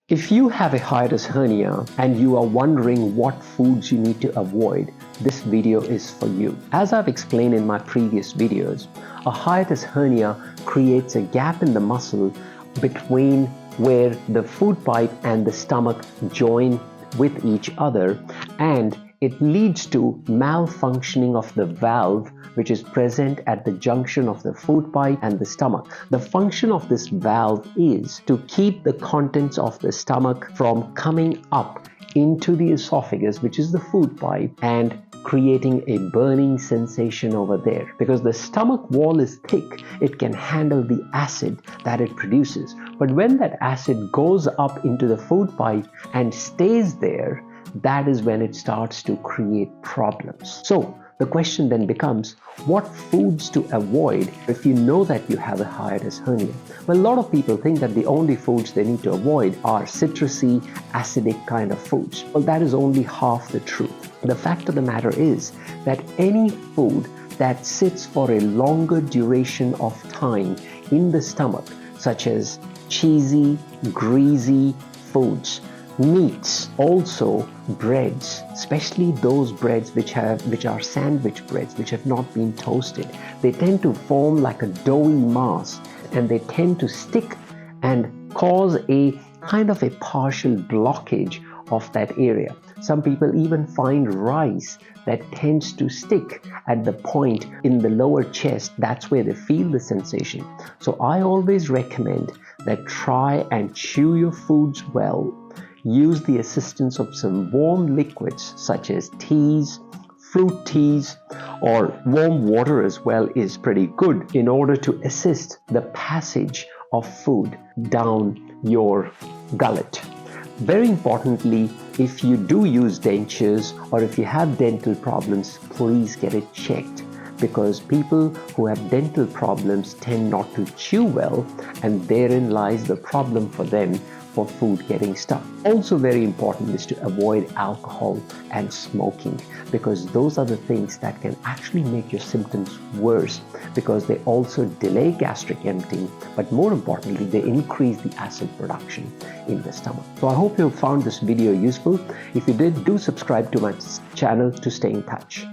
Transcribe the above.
If you have a hiatus hernia and you are wondering what foods you need to avoid, this video is for you. As I've explained in my previous videos, a hiatus hernia creates a gap in the muscle between where the food pipe and the stomach join with each other, and it leads to malfunctioning of the valve which is present at the junction of the food pipe and the stomach. The function of this valve is to keep the contents of the stomach from coming up into the esophagus, which is the food pipe, and creating a burning sensation over there. Because the stomach wall is thick, it can handle the acid that it produces. But when that acid goes up into the food pipe and stays there, that is when it starts to create problems. So the question then becomes, what foods to avoid if you know that you have a hiatus hernia? Well, a lot of people think that the only foods they need to avoid are citrusy, acidic kind of foods. Well, that is only half the truth. The fact of the matter is that any food that sits for a longer duration of time in the stomach, such as cheesy, greasy foods, meats, also breads, especially those breads which are sandwich breads, which have not been toasted, they tend to form like a doughy mass, and they tend to stick and cause a kind of a partial blockage of that area. Some people even find rice that tends to stick at the point in the lower chest. That's where they feel the sensation. So I always recommend that try and chew your foods well. Use the assistance of some warm liquids such as teas, fruit teas, or warm water as well is pretty good in order to assist the passage of food down your gullet. Very importantly, if you do use dentures or if you have dental problems, please get it checked, because people who have dental problems tend not to chew well, and therein lies the problem for them for food getting stuck. Also very important is to avoid alcohol and smoking, because those are the things that can actually make your symptoms worse, because they also delay gastric emptying, but more importantly, they increase the acid production in the stomach. So I hope you found this video useful. If you did, do subscribe to my channel to stay in touch.